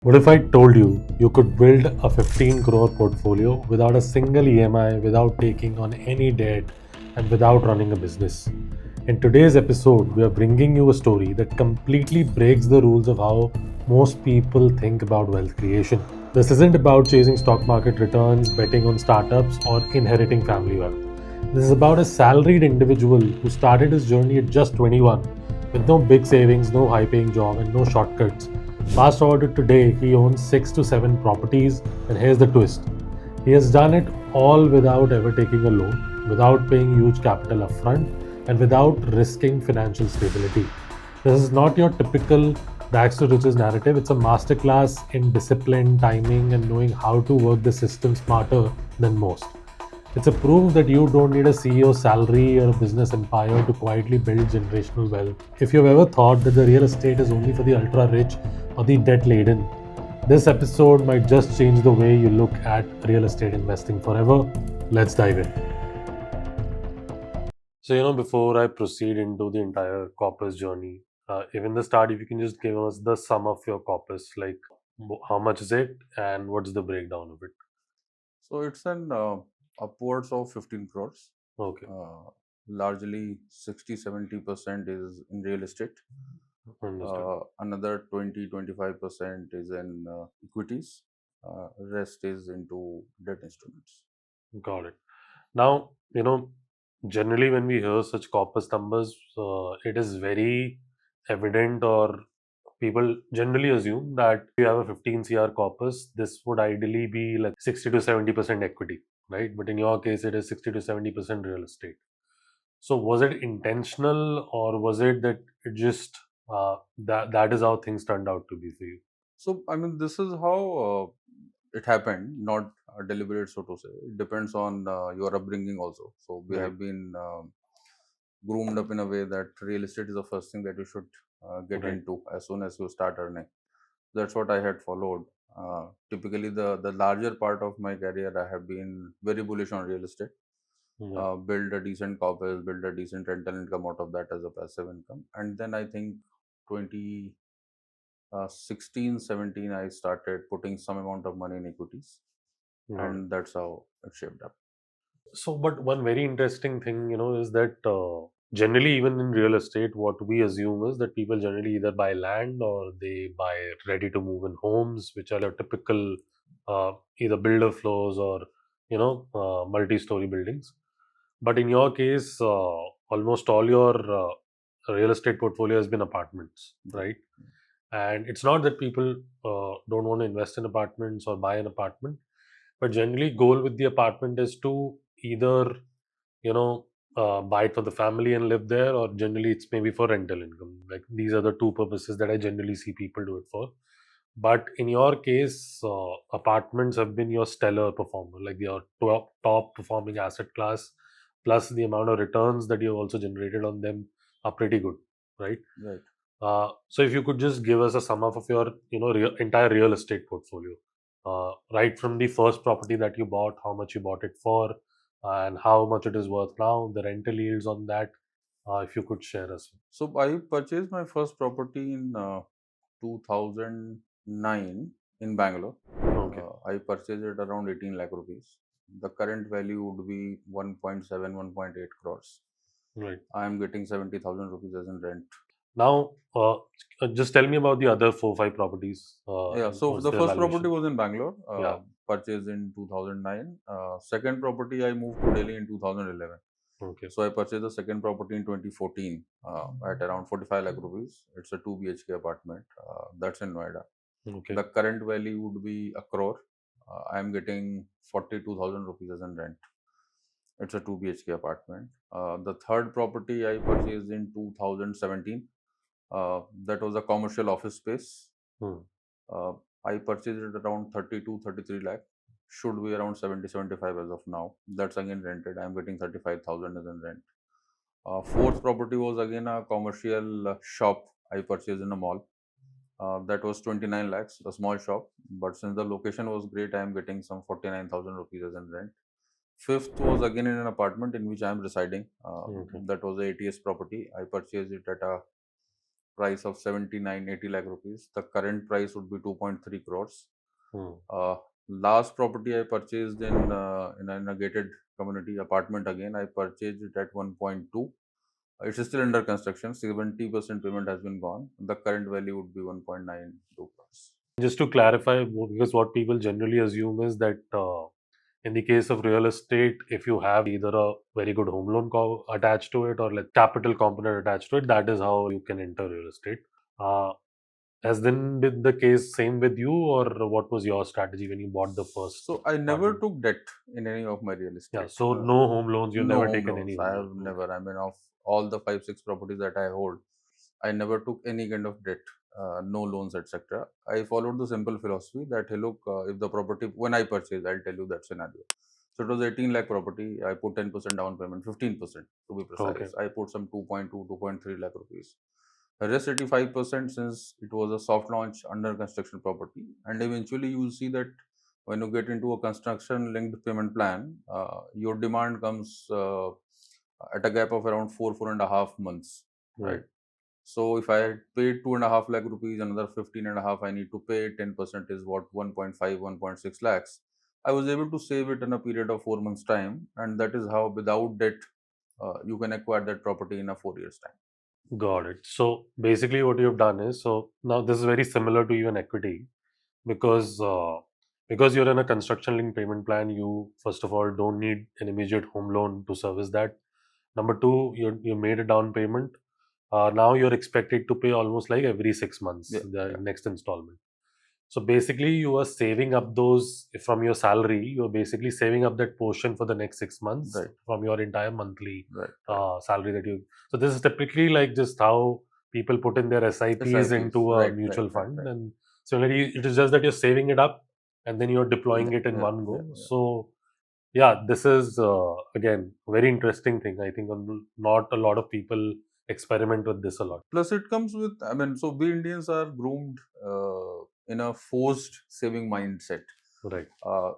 What if I told you you could build a 15 crore portfolio without a single EMI, without taking on any debt, and without running a business? In today's episode, we are bringing you a story that completely breaks the rules of how most people think about wealth creation. This isn't about chasing stock market returns, betting on startups, or inheriting family wealth. This is about a salaried individual who started his journey at just 21 with no big savings, no high paying job, and no shortcuts. Fast forward to today, he owns 6 to 7 properties, and here's the twist. He has done it all without ever taking a loan, without paying huge capital upfront, and without risking financial stability. This is not your typical rags to riches narrative. It's a masterclass in discipline, timing, and knowing how to work the system smarter than most. It's a proof that you don't need a CEO salary or a business empire to quietly build generational wealth. If you've ever thought that the real estate is only for the ultra rich or the debt laden, this episode might just change the way you look at real estate investing forever. Let's dive in. So, before I proceed into the entire corpus journey, even the start, if you can just give us the sum of your corpus, like how much is it and what's the breakdown of it? So it's an upwards of 15 crores. Okay, Uh, Largely 60-70% is in real estate. understood. Another 20-25% is in equities. Rest is into debt instruments. Got it. Now, generally when we hear such corpus numbers, it is very evident, or people generally assume that if you have a 15 CR corpus, this would ideally be like 60 to 70% equity, right? But in your case, it is 60 to 70% real estate. So was it intentional, or was it that it just that is how things turned out to be for you? So I mean, this is how it happened, not deliberate, so to say. It depends on your upbringing also. So we Right, have been groomed up in a way that real estate is the first thing that you should get right, into as soon as you start earning. That's what I had followed. Typically, the larger part of my career, I have been very bullish on real estate. yeah, Build a decent corpus, build a decent rental income out of that as a passive income, and then I think 2016, 17, I started putting some amount of money in equities, got it. and that's how it shaped up. So, but one very interesting thing, is that generally, even in real estate, what we assume is that people generally either buy land or they buy ready to move in homes, which are your typical either builder floors or, multi story buildings. But in your case, almost all your real estate portfolio has been apartments, Right. right? And it's not that people don't want to invest in apartments or buy an apartment, but generally, goal with the apartment is to either buy it for the family and live there, or generally it's maybe for rental income. Like these are the two purposes that I generally see people do it for. But in your case, apartments have been your stellar performer, like your top performing asset class, plus the amount of returns that you've also generated on them are pretty good, right? Right. So if you could just give us a sum up of your, entire real estate portfolio, right from the first property that you bought, how much you bought it for, and how much it is worth now, the rental yields on that, if you could share us. So I purchased my first property in 2009 in Bangalore. Okay, I purchased it around 18 lakh rupees. The current value would be 1.7, 1.8 crores. right. I am getting 70,000 rupees as in rent. Now, just tell me about the other four, five properties. Yeah, so What's the their first property valuation? was in Bangalore, Yeah. purchased in 2009. Second property I moved to Delhi in 2011. Okay. So I purchased the second property in 2014 at around 45 lakh rupees. It's a 2 BHK apartment. That's in Noida. Okay. The current value would be a crore. I am getting 42,000 rupees as in rent. It's a 2 BHK apartment. The third property I purchased in 2017. That was a commercial office space. Hmm. Uh, I purchased it around 32, 33 lakh. Should be around 70, 75 as of now. That's again rented. I'm getting 35,000 as in rent. Fourth property was again a commercial shop I purchased in a mall. That was 29 lakhs, a small shop. But since the location was great, I am getting some 49,000 rupees as in rent. Fifth was again in an apartment in which I am residing. Okay. That was a ATS property. I purchased it at a price of 79 80 lakh rupees. The current price would be 2.3 crores. Hmm. uh, Last property I purchased in a gated community apartment, again I purchased it at 1.2. It's still under construction. 70% payment has been gone. The current value would be 1.92 crores. Just to clarify, because what people generally assume is that in the case of real estate, if you have either a very good home loan attached to it or like capital component attached to it, that is how you can enter real estate. Uh, has then been the case same with you, or what was your strategy when you bought the first So I never apartment? took debt in any of my real Yeah, estate. so no home loans. You've No never home taken any loans. I home have loan. Okay. never. I mean, of all the five, six properties that I hold, I never took any kind of debt, no loans, etc. I followed the simple philosophy that, hey, look, if the property, when I purchased, I'll tell you that scenario. So it was 18 lakh property. I put 10% down payment, 15% to be Okay. precise. I put some 2.2, 2.3 lakh rupees. The rest 85%, since it was a soft launch under construction property. And eventually you will see that when you get into a construction linked payment plan, your demand comes at a gap of around 4.5 months, Right. right? So if I had paid 2.5 lakh rupees, another 15.5 I need to pay. 10% is what, 1.5, 1.6 lakhs. I was able to save it in a period of 4 months time, and that is how without debt you can acquire that property in a 4 years time. Got it. So basically, what you've done is, so now this is very similar to even equity, because because you're in a construction linked payment plan. You first of all don't need an immediate home loan to service that. Number two, you made a down payment. Now you're expected to pay almost like every 6 months Yeah, the yeah, next installment. So basically, you are saving up those from your salary. You're basically saving up that portion for the next 6 months right, from your entire monthly right, right. salary that you. So this is typically like just how people put in their SIPs SIPs, into a right, right, mutual right, fund, right. and similarly, it is just that you're saving it up and then you're deploying Yeah, it in yeah, one yeah, go. yeah. So yeah, this is again very interesting thing. I think not a lot of people experiment with this a lot. Plus, it comes with, I mean, so we Indians are groomed in a forced saving mindset. Right. Uh,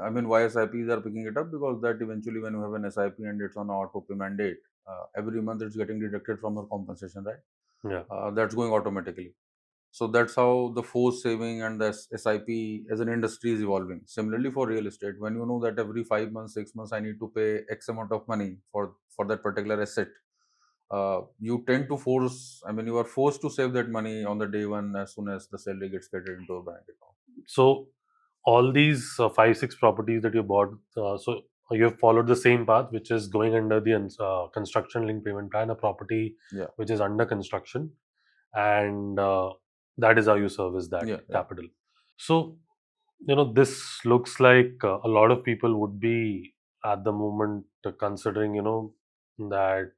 I mean, why SIPs are picking it up? Because that eventually, when you have an SIP and it's on auto pay mandate, every month it's getting deducted from your compensation, right? Yeah. That's going automatically. So that's how the forced saving and the SIP as an industry is evolving. Similarly, for real estate, when you know that every 5 months, 6 months, I need to pay X amount of money for that particular asset, you tend to force. I mean, you are forced to save that money on the day one as soon as the salary gets credited into your bank account. So all these five six properties that you bought, so you have followed the same path, which is going under the construction link payment plan, a property Yeah, which is under construction, and that is how you service that yeah, yeah. capital. So this looks like a lot of people would be at the moment considering that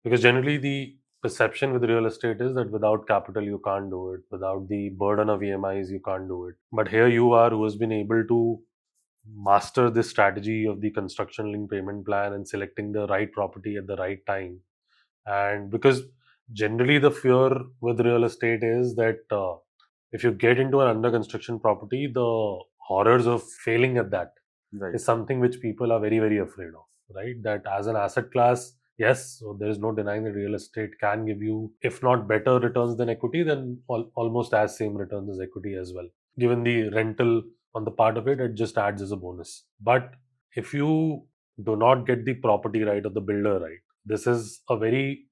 because generally the perception with real estate is that without capital you can't do it, without the burden of EMIs you can't do it. But here you are, who has been able to master this strategy of the construction link payment plan and selecting the right property at the right time. And because generally the fear with real estate is that if you get into an under construction property, the horrors of failing at that Right. is something which people are very, very afraid of, right? That as an asset class, yes, so there is no denying that real estate can give you, if not better returns than equity, then almost as same returns as equity as well. Given the rental on the part of it, it just adds as a bonus. But if you do not get the property right or the builder right, this is a very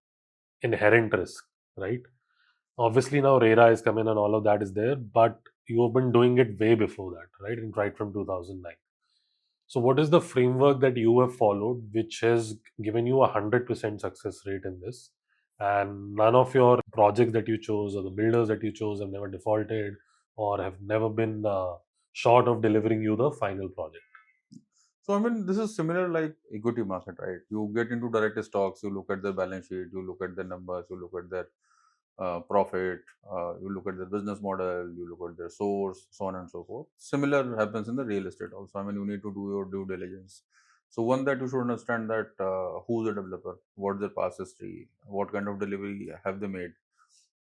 inherent risk, right? Obviously now RERA is coming and all of that is there, but you have been doing it way before that, right? And right from 2009. So, what is the framework that you have followed, which has given you 100% success rate in this? And none of your projects that you chose or the builders that you chose have never defaulted or have never been short of delivering you the final project. So I mean, this is similar like equity market, right? You get into direct stocks, you look at the balance sheet, you look at the numbers, you look at their profit, you look at their business model, you look at their source, so on and so forth. Similar happens in the real estate also. I mean, you need to do your due diligence. So one, that you should understand that who's the developer, what's their past history, what kind of delivery have they made,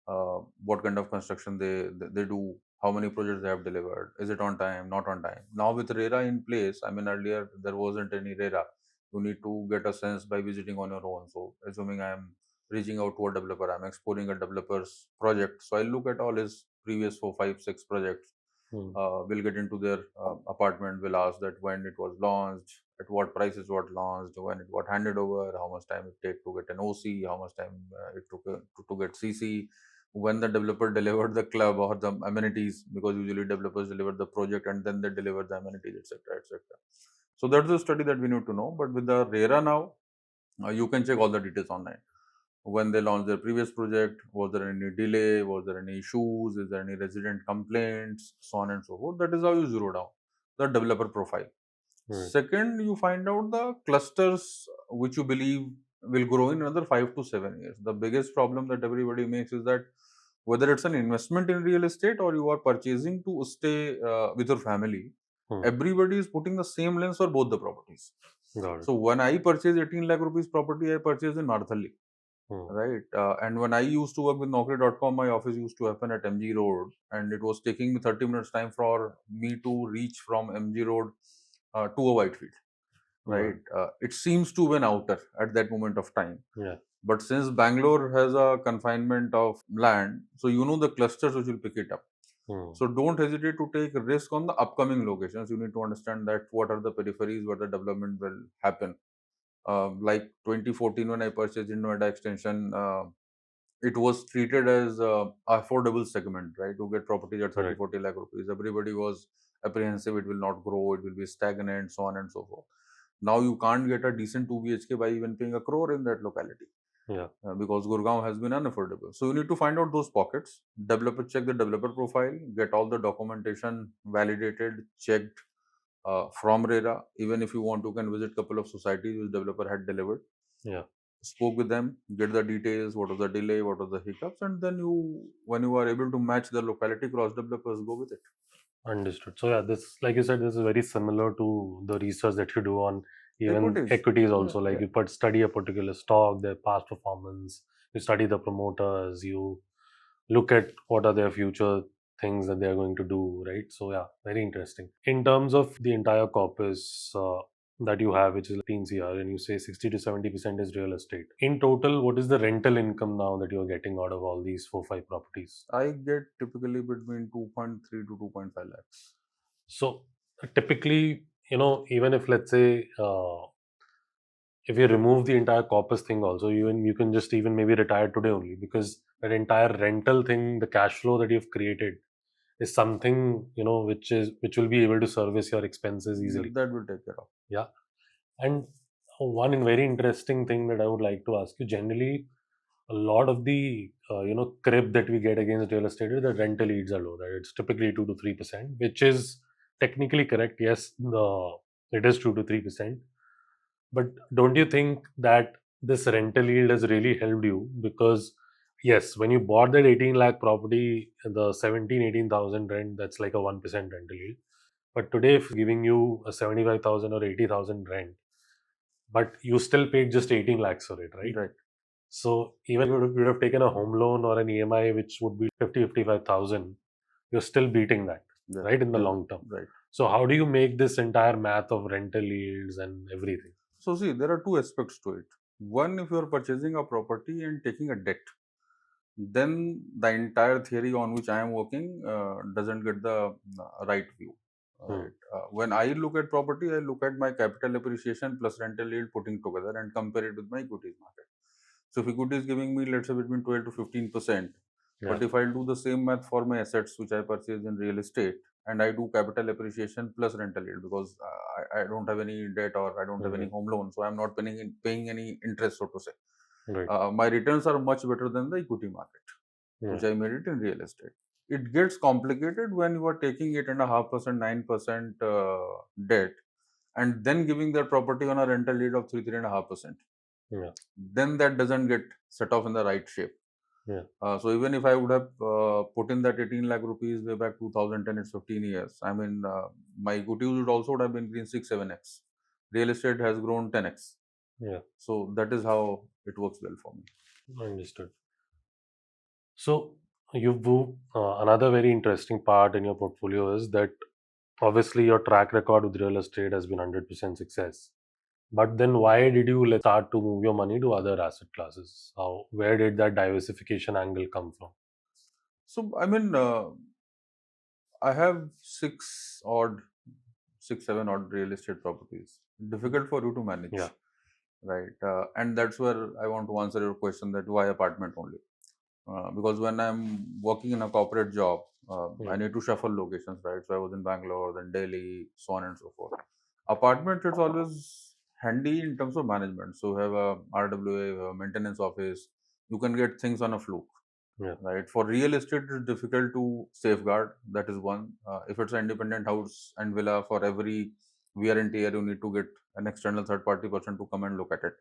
what kind of construction they do, how many projects they have delivered, is it on time, not on time. Now with RERA in place, I mean earlier there wasn't any RERA. You need to get a sense by visiting on your own. So assuming I am reaching out to a developer. I'm exploring a developer's project. So I look at all his previous four, five, six projects. Hmm. We'll get into their apartment. We'll ask that when it was launched, at what price it was launched, when it got handed over, how much time it take to get an OC, how much time it took to get CC, when the developer delivered the club or the amenities, because usually developers deliver the project and then they deliver the amenities, etc., etc. So that's the study that we need to know. But with the RERA now, you can check all the details online. When they launched their previous project, was there any delay, was there any issues, is there any resident complaints, so on and so forth. That is how you zero down the developer profile. Right. Second, you find out the clusters which you believe will grow in another 5 to 7 years. The biggest problem that everybody makes is that whether it's an investment in real estate or you are purchasing to stay with your family, Hmm. everybody is putting the same lens for both the properties. Got it. So when I purchased 18 lakh rupees property, I purchased in Marthalli, Hmm. right? And when I used to work with Naukri.com, my office used to happen at MG Road, and it was taking me 30 minutes time for me to reach from MG Road to a Whitefield, Right. right? It seems to be an outer at that moment of time. Yeah. But since Bangalore has a confinement of land, so you know the clusters which will pick it up. Hmm. So don't hesitate to take risk on the upcoming locations. You need to understand that what are the peripheries where the development will happen. Like 2014, when I purchased in Noida Extension, it was treated as affordable segment, right? To get properties at 30, Right. 40 lakh rupees. Everybody was apprehensive, it will not grow, it will be stagnant, so on and so forth. Now you can't get a decent 2 BHK by even paying a crore in that locality. Yeah. Because Gurgaon has been unaffordable. So you need to find out those pockets, developer check the developer profile, get all the documentation validated, checked from RERA. Even if you want, you can visit couple of societies which developer had delivered. Yeah. Spoke with them, get the details, what was the delay, what was the hiccups, and then when you are able to match the locality, cross developers go with it. Understood. So yeah, this, like you said, this is very similar to the research that you do on even Equities, equities yeah, also. Like yeah. you study a particular stock, their past performance, you study the promoters, you look at what are their future things that they are going to do, right? So yeah, very interesting. In terms of the entire corpus that you have, which is 15 CR, and you say 60 to 70% is real estate. In total, what is the rental income now that you are getting out of all these 4 5 properties? I get typically between 2.3 to 2.5 lakhs. So typically, even if let's say if you remove the entire corpus thing also, you can just even maybe retire today only, because that entire rental thing, the cash flow that you've created is something which will be able to service your expenses easily. That will take care of. Yeah. And one very interesting thing that I would like to ask you, generally a lot of the crib that we get against real estate is that rental yields are low, right? It's typically 2 to 3%, which is technically correct. Yes, it is 2 to 3%. But don't you think that this rental yield has really helped you? Because yes, when you bought that 18 lakh property, the 17 18,000 rent, that's like a 1% rental yield. But today, if giving you a 75,000 or 80,000 rent, but you still paid just 18 lakhs for it, right? Right. So even if you would have taken a home loan or an EMI, which would be 50 55,000, you're still beating that, Yeah. right, in the Yeah. long term. Right. So how do you make this entire math of rental yields and everything? So see, there are two aspects to it. One, if you are purchasing a property and taking a debt, then the entire theory on which I am working doesn't get the right view. Hmm. Right. When I look at property, I look at my capital appreciation plus rental yield putting together and compare it with my equities market. So if equity is giving me, let's say, between 12 to 15%, Yeah. but if I do the same math for my assets which I purchase in real estate, and I do capital appreciation plus rental yield, because I don't have any debt or I don't have any Mhm. home loan, so I'm not paying any interest, so to say. Right. My returns are much better than the equity market, Yeah. which I made it in real estate. It gets complicated when you are taking 8.5%, 9% debt, and then giving that property on a rental yield of 3.5%. Yeah. Then that doesn't get set off in the right shape. Yeah. So even if I would have put in that 18 lakh rupees way back 2010, it's 15 years. I mean, my equity would have been green 6 7x. Real estate has grown 10x. Yeah. So that is how it works well for me. Understood. So another very interesting part in your portfolio is that obviously your track record with real estate has been 100% success. But then why did you start to move your money to other asset classes? Where did that diversification angle come from? So I mean, I have six, seven odd real estate properties. Difficult for you to Yeah, manage, right? And that's where I want to answer your question that why apartment only? Because when I'm working in a corporate job, I yeah, need to shuffle locations, right? So I was in Bangalore, then Delhi, so on and so forth. Apartment, it's always handy in terms of management. So you have a RWA, a maintenance office. You can get things on a fluke, yeah, right? For real estate, it's difficult to safeguard. That is one. If it's an independent house and villa, for every wear and tear, you need to get an external third party person to come and look at it.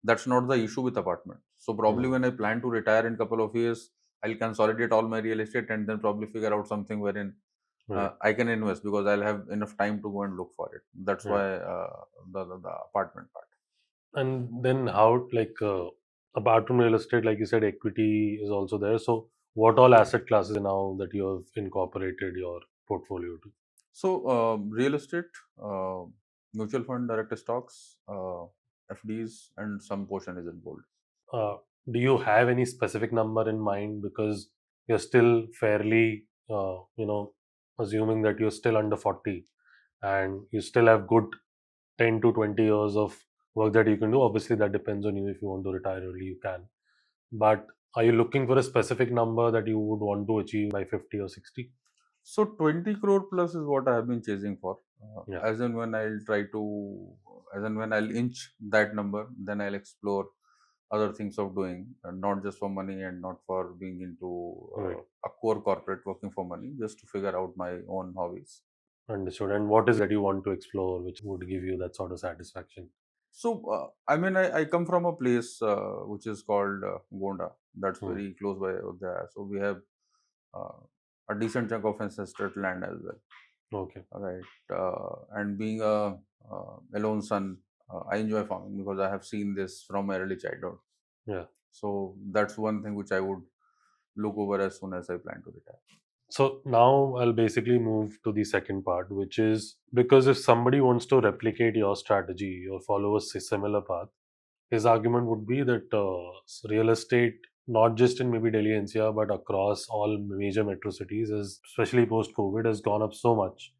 That's not the issue with apartment. So probably mm, when I plan to retire in couple of years, I'll consolidate all my real estate and then probably figure out something wherein right, I can invest because I'll have enough time to go and look for it. That's yeah. why the apartment part. And then how, apart from real estate, like you said, equity is also there. So what all asset classes now that you have incorporated your portfolio to? So, real estate, mutual fund, direct stocks, FDs, and some portion is in gold. Uh, do you have any specific number in mind? Because you're still fairly, assuming that you're still under 40 and you still have good 10 to 20 years of work that you can do. Obviously, that depends on you. If you want to retire early, you can. But are you looking for a specific number that you would want to achieve by 50 or 60? So, 20 crore plus is what I have been chasing for. Yeah, As and when I'll try to, as and when I'll inch that number, then I'll explore other things of doing, not just for money and not for being into right. a core corporate working for money, just to figure out my own hobbies. Understood. And what is that you want to explore which would give you that sort of satisfaction? So, I mean, I come from a place which is called Gonda. That's Hmm. very close by there. So, we have uh, a decent chunk of ancestral land as well, Okay. right? And being a lone son, I enjoy farming because I have seen this from my early childhood. Yeah. So, that's one thing which I would look over as soon as I plan to retire. So now I'll basically move to the second part, which is because if somebody wants to replicate your strategy or follow a similar path, his argument would be that real estate, not just in maybe Delhi NCR, but across all major metro cities, is especially post COVID, has gone up so much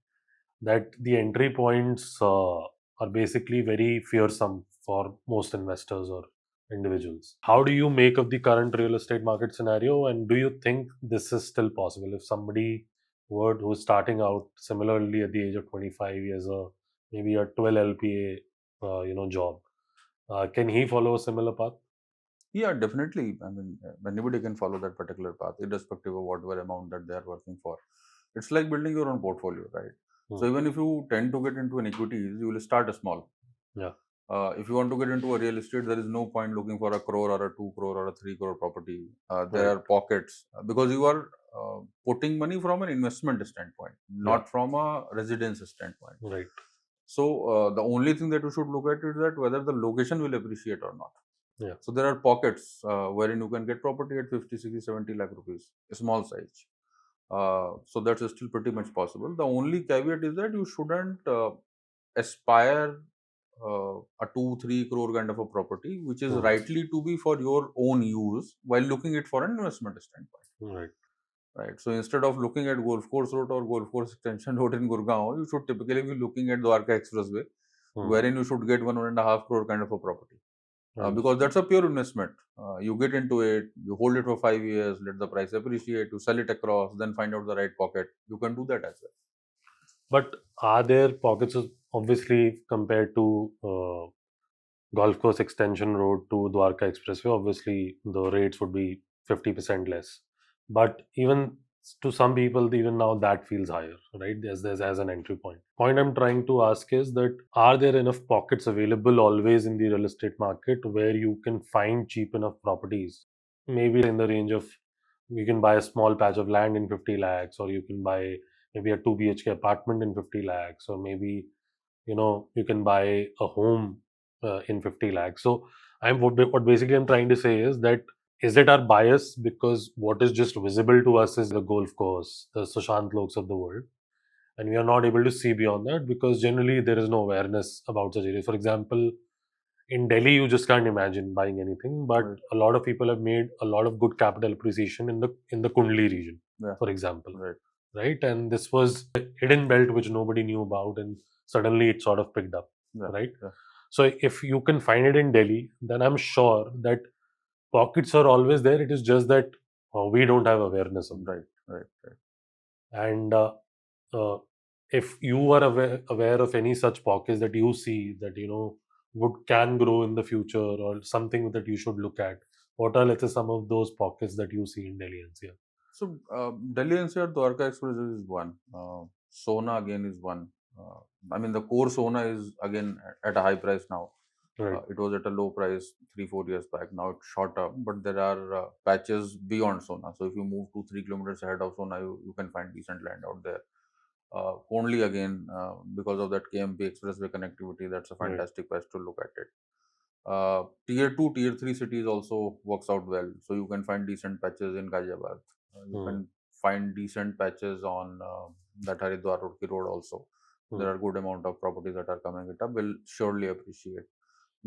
that the entry points are basically very fearsome for most investors or individuals. How do you make of the current real estate market scenario, and do you think this is still possible if somebody who's starting out similarly at the age of 25 years, maybe a 12 LPA, job, can he follow a similar path? Yeah, definitely. I mean, anybody can follow that particular path, irrespective of whatever amount that they are working for. It's like building your own portfolio, right? Hmm. So even if you tend to get into an equities, you will start small. Yeah, If you want to get into a real estate, there is no point looking for a crore or a 2 crore or a 3 crore property. There right. are pockets because you are putting money from an investment standpoint, Yeah, not from a residence standpoint. right. So the only thing that you should look at is that whether the location will appreciate or not. Yeah, So there are pockets wherein you can get property at 50, 60, 70 lakh rupees, a small size. So that's still pretty much possible. The only caveat is that you shouldn't aspire a 2, 3 crore kind of a property, which is hmm, rightly to be for your own use while looking at for an investment standpoint. right. Right. So instead of looking at Golf Course Road or Golf Course Extension Road in Gurgaon, you should typically be looking at Dwarka Expressway, Hmm. wherein you should get 1.5 crore kind of a property. Because Understood. that's a pure investment. You get into it, you hold it for 5 years, let the price appreciate, you sell it across, then find out the right pocket. You can do that as well. But are there pockets of, obviously, compared to Golf Course Extension Road to Dwarka Expressway, obviously the rates would be 50% less. But even to some people, even now that feels higher, right? There's as an entry point. Point I'm trying to ask is that are there enough pockets available always in the real estate market where you can find cheap enough properties? Maybe in the range of you can buy a small patch of land in 50 lakhs, or you can buy maybe a 2 BHK apartment in 50 lakhs, or maybe you can buy a home in 50 lakhs. So what basically I'm trying to say is that is it our bias because what is just visible to us is the golf course, the Sushant Loks of the world, and we are not able to see beyond that because generally there is no awareness about such areas. For example, in Delhi, you just can't imagine buying anything. But Right. a lot of people have made a lot of good capital appreciation in the Kundli region, Yeah. for example, Right. right? And this was a hidden belt which nobody knew about, and suddenly it sort of picked up, Yeah. right? Yeah. So if you can find it in Delhi, then I'm sure that pockets are always there. It is just that we don't have awareness of them. Right. Right. Right. And uh, if you are aware of any such pockets that you see that would can grow in the future or something that you should look at, what are, let's say, some of those pockets that you see in Delhi NCR? So Delhi NCR Dwarka Express is one. Sona again is one. Uh, I mean the core Sona is again at a high price now. Right. It was at a low price 3 4 years back. Now it shot up, but there are patches beyond Sona. So if you move 2 3 kilometers ahead of Sona, you can find decent land out there. Only again because of that KMP expressway connectivity, that's a Right. fantastic place to look at it. Tier 2, Tier 3 cities also works out well. So you can find decent patches in Ghaziabad. You Hmm. can find decent patches on that Haridwar Road, Road also. Hmm. There are good amount of properties that are coming it up. Will surely appreciate.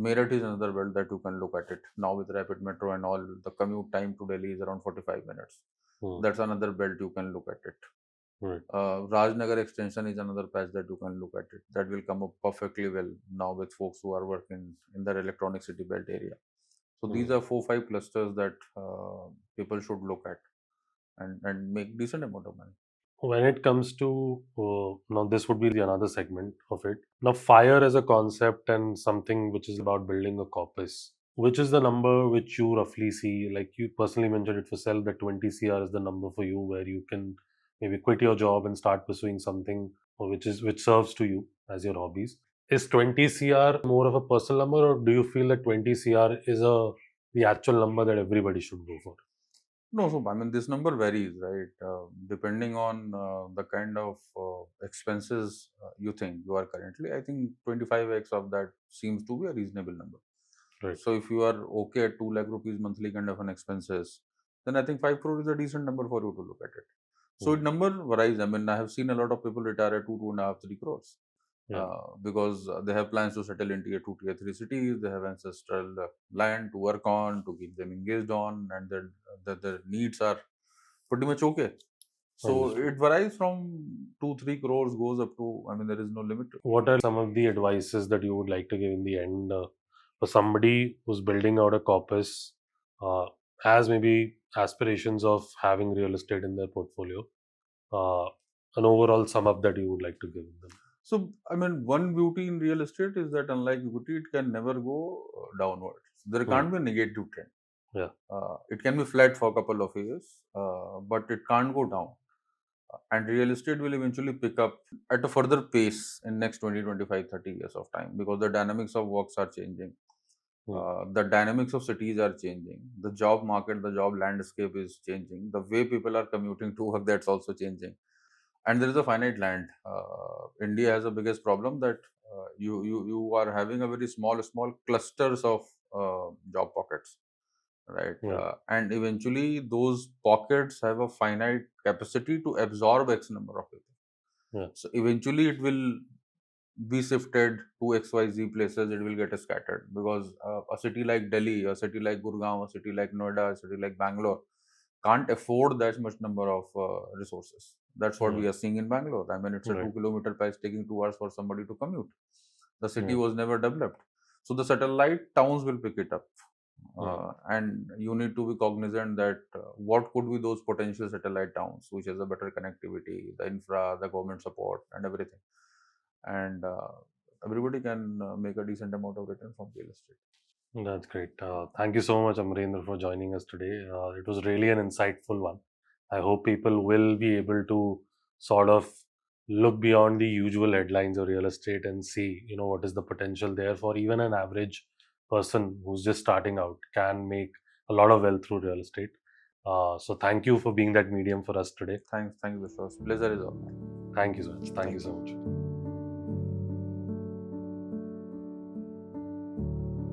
Meerut is another belt that you can look at it. Now with rapid metro and all, the commute time to Delhi is around 45 minutes. Hmm. That's another belt you can look at it. Right. Rajnagar extension is another patch that you can look at it. That will come up perfectly well now with folks who are working in their electronic city belt area. So Hmm. these are 4 5 clusters that people should look at and make decent amount of money. When it comes to now, this would be the another segment of it. Now, fire as a concept and something which is about building a corpus. Which is the number which you roughly see? Like you personally mentioned it for self that 20 CR is the number for you where you can maybe quit your job and start pursuing something which serves to you as your hobbies. Is 20 CR more of a personal number, or do you feel that 20 CR is a the actual number that everybody should go for? No, so I mean this number varies, right? Depending on the kind of expenses you think you are currently. I think 25x of that seems to be a reasonable number. Right. So if you are okay at 2 lakh rupees monthly kind of an expenses, then I think 5 crore is a decent number for you to look at it. So Hmm. it number varies. I mean, I have seen a lot of people retire at 2 2.5 3 crores Yeah. because they have plans to settle in tier 2 tier 3 cities. They have ancestral land to work on to keep them engaged on, and their needs are pretty much okay. So Understood. it varies from 2 3 crores goes up to, I mean, there is no limit. What are some of the advices that you would like to give in the end for somebody who's building out a corpus, uh, has maybe aspirations of having real estate in their portfolio? Uh, an overall sum up that you would like to give them. So, I mean, one beauty in real estate is that unlike equity, it can never go downwards. There Hmm. can't be a negative trend. Yeah. It can be flat for a couple of years, but it can't go down. And real estate will eventually pick up at a further pace in next 20, 25, 30 years of time because the dynamics of works are changing. Hmm. The dynamics of cities are changing. The job market, the job landscape is changing. The way people are commuting to work, that's also changing, and there is a finite land. India has the biggest problem that you are having a very small clusters of job pockets, right? Yeah. And eventually those pockets have a finite capacity to absorb X number of people. Yeah. So eventually it will be shifted to XYZ places, it will get scattered because a city like Delhi, a city like Gurgaon, a city like Noida, a city like Bangalore can't afford that much number of resources. That's what Yeah. we are seeing in Bangalore. I mean, it's a Right. 2 kilometer price taking 2 hours for somebody to commute. The city Yeah. was never developed. So the satellite towns will pick it up. Hmm. And you need to be cognizant that what could be those potential satellite towns, which has a better connectivity, the infra, the government support, and everything. And everybody can make a decent amount of return from real estate. That's great. Thank you so much, Amrendra, for joining us today. It was really an insightful one. I hope people will be able to sort of look beyond the usual headlines of real estate and see, what is the potential there for even an average person who's just starting out can make a lot of wealth through real estate. So thank you for being that medium for us today. Thanks, Vishwas. Pleasure is all mine. Thank you so much. Thank you Thank so you. much.